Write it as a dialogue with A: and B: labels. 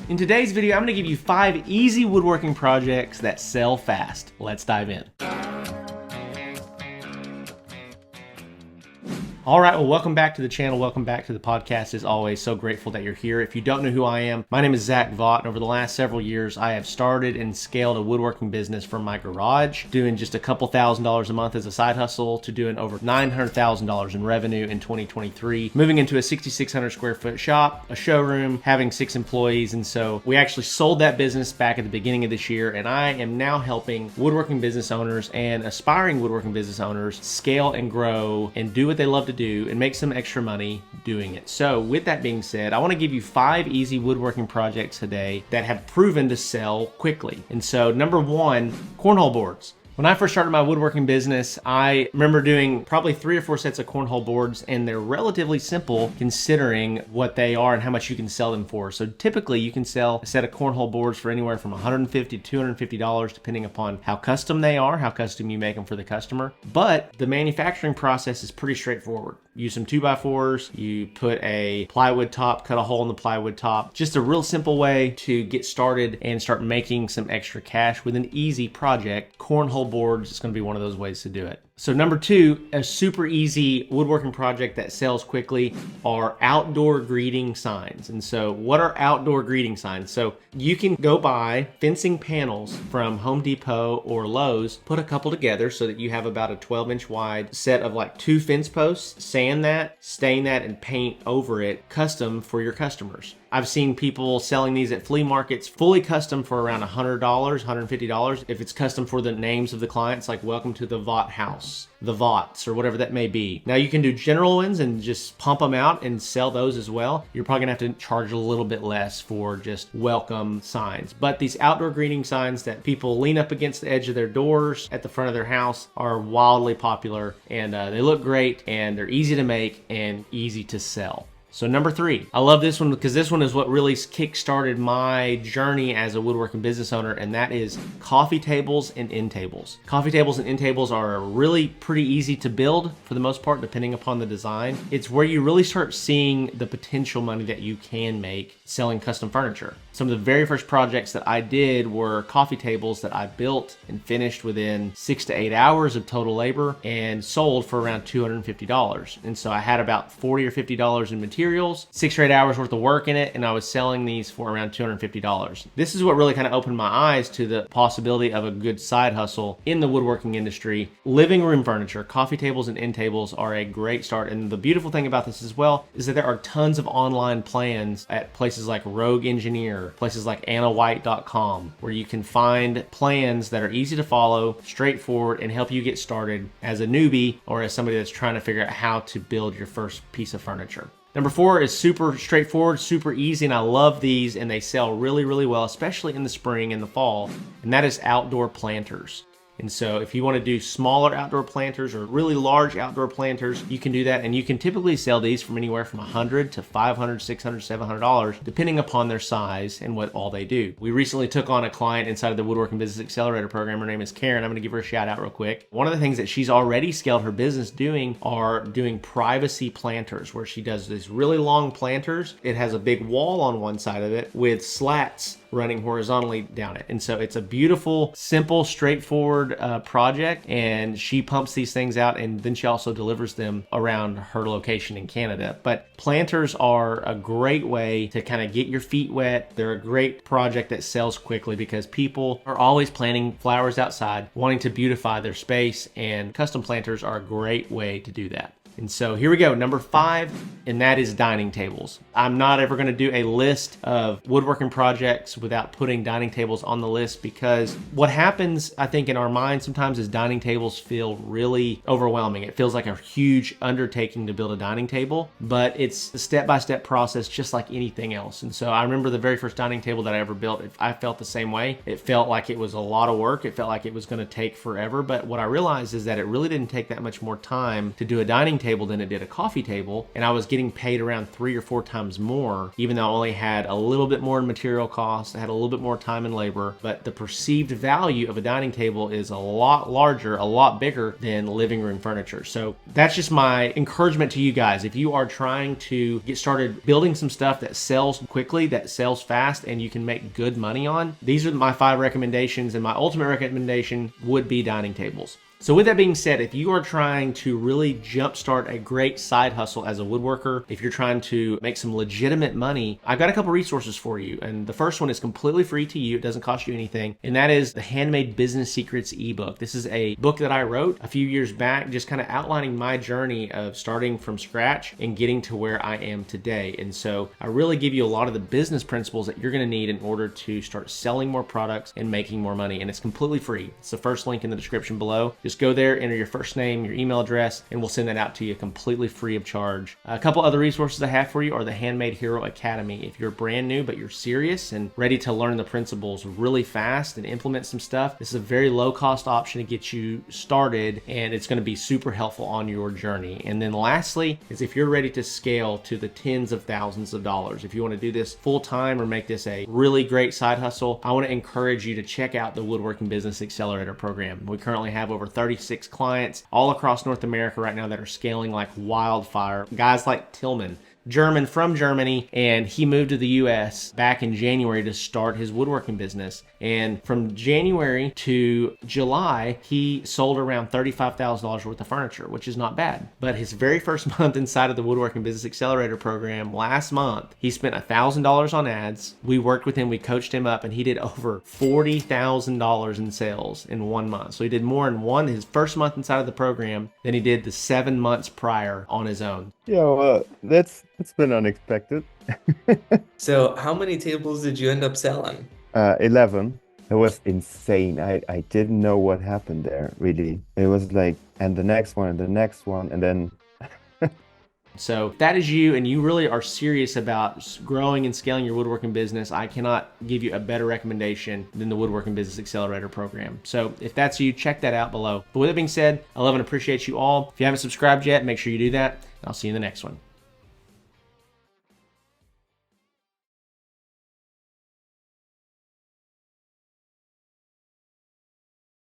A: In today's video, I'm going to give you 5 easy woodworking projects that sell fast. Let's dive in. All right, well, welcome back to the channel. Welcome back to the podcast. As always, so grateful that you're here. If you don't know who I am, my name is Vaught, and over the last several years, I have started and scaled a woodworking business from my garage, doing just a couple $1,000s a month as a side hustle to doing over $900,000 in revenue in 2023, moving into a 6,600 square foot shop, a showroom, having 6 employees. And so we actually sold that business back at the beginning of this year, and I am now helping woodworking business owners and aspiring woodworking business owners scale and grow and do what they love to do and make some extra money doing it. So with that being said, I want to give you 5 easy woodworking projects today that have proven to sell quickly. And so number 1, cornhole boards. When I first started my woodworking business, I remember doing probably 3 or 4 sets of cornhole boards, and they're relatively simple considering what they are and how much you can sell them for. So typically you can sell a set of cornhole boards for anywhere from $150 to $250 depending upon how custom they are, how custom you make them for the customer. But the manufacturing process is pretty straightforward. Use some 2x4s, you put a plywood top, cut a hole in the plywood top. Just a real simple way to get started and start making some extra cash with an easy project. Cornhole boards is going to be one of those ways to do it. So number 2, a super easy woodworking project that sells quickly are outdoor greeting signs. And so what are outdoor greeting signs? So you can go buy fencing panels from Home Depot or Lowe's, put a couple together so that you have about a 12-inch wide set of like 2 fence posts, sand that, stain that, and paint over it custom for your customers. I've seen people selling these at flea markets, fully custom for around $100, $150. If it's custom for the names of the clients, like welcome to the Vaught house, the Vaught's, or whatever that may be. Now you can do general ones and just pump them out and sell those as well. You're probably gonna have to charge a little bit less for just welcome signs. But these outdoor greeting signs that people lean up against the edge of their doors at the front of their house are wildly popular, and they look great, and they're easy to make and easy to sell. So number 3, I love this one because this one is what really kick-started my journey as a woodworking business owner, and that is coffee tables and end tables. Coffee tables and end tables are really pretty easy to build for the most part, depending upon the design. It's where you really start seeing the potential money that you can make selling custom furniture. Some of the very first projects that I did were coffee tables that I built and finished within 6 to 8 hours of total labor and sold for around $250. And so I had about $40 or $50 in materials, 6 or 8 hours worth of work in it, and I was selling these for around $250. This is what really kind of opened my eyes to the possibility of a good side hustle in the woodworking industry. Living room furniture, coffee tables and end tables are a great start. And the beautiful thing about this as well is that there are tons of online plans at places like Rogue Engineer, places like AnnaWhite.com, where you can find plans that are easy to follow, straightforward, and help you get started as a newbie or as somebody that's trying to figure out how to build your first piece of furniture. Number 4 is super straightforward, super easy, and I love these, and they sell really, really well, especially in the spring and the fall, and that is outdoor planters. And so if you want to do smaller outdoor planters or really large outdoor planters, you can do that. And you can typically sell these from anywhere from $100 to $500, $600, $700, depending upon their size and what all they do. We recently took on a client inside of the Woodworking Business Accelerator program. Her name is Karen. I'm going to give her a shout out real quick. One of the things that she's already scaled her business doing are doing privacy planters, where she does these really long planters. It has a big wall on one side of it with slats running horizontally down it. And so it's a beautiful, simple, straightforward project, and she pumps these things out, and then she also delivers them around her location in Canada. But planters are a great way to kind of get your feet wet. They're a great project that sells quickly because people are always planting flowers outside, wanting to beautify their space, and custom planters are a great way to do that. And so here we go, number 5, and that is dining tables. I'm not ever gonna do a list of woodworking projects without putting dining tables on the list, because what happens, I think, in our mind sometimes is dining tables feel really overwhelming. It feels like a huge undertaking to build a dining table, but it's a step-by-step process just like anything else. And so I remember the very first dining table that I ever built, I felt the same way. It felt like it was a lot of work. It felt like it was gonna take forever, but what I realized is that it really didn't take that much more time to do a dining table table than it did a coffee table, and I was getting paid around 3 or 4 times more, even though I only had a little bit more in material costs, I had a little bit more time and labor, but the perceived value of a dining table is a lot larger, a lot bigger than living room furniture. So that's just my encouragement to you guys. If you are trying to get started building some stuff that sells quickly, that sells fast, and you can make good money on, these are my 5 recommendations, and my ultimate recommendation would be dining tables. So with that being said, if you are trying to really jumpstart a great side hustle as a woodworker, if you're trying to make some legitimate money, I've got a couple resources for you. And the first one is completely free to you. It doesn't cost you anything. And that is the Handmade Business Secrets ebook. This is a book that I wrote a few years back, just kind of outlining my journey of starting from scratch and getting to where I am today. And so I really give you a lot of the business principles that you're going to need in order to start selling more products and making more money. And it's completely free. It's the first link in the description below. Just go there, enter your first name, your email address, and we'll send that out to you completely free of charge. A couple other resources I have for you are the Handmade Hero Academy. If you're brand new, but you're serious and ready to learn the principles really fast and implement some stuff, this is a very low cost option to get you started, and it's going to be super helpful on your journey. And then lastly is if you're ready to scale to the tens of thousands of dollars, if you want to do this full time or make this a really great side hustle, I want to encourage you to check out the Woodworking Business Accelerator program. We currently have over 36 clients all across North America right now that are scaling like wildfire. Guys like Tillman, German from Germany, and he moved to the US back in January to start his woodworking business. And from January to July, he sold around $35,000 worth of furniture, which is not bad. But his very first month inside of the Woodworking Business Accelerator program last month, he spent $1,000 on ads. We worked with him, we coached him up, and he did over $40,000 in sales in 1 month. So he did more in his first month inside of the program than he did the 7 months prior on his own.
B: Yeah, well, that's been unexpected.
C: So how many tables did you end up selling?
B: 11. It was insane. I didn't know what happened there, really. It was like, and the next one, and the next one, and then...
A: So if that is you and you really are serious about growing and scaling your woodworking business, I cannot give you a better recommendation than the Woodworking Business Accelerator program. So if that's you, check that out below. But with that being said, I love and appreciate you all. If you haven't subscribed yet, make sure you do that. I'll see you in the next one.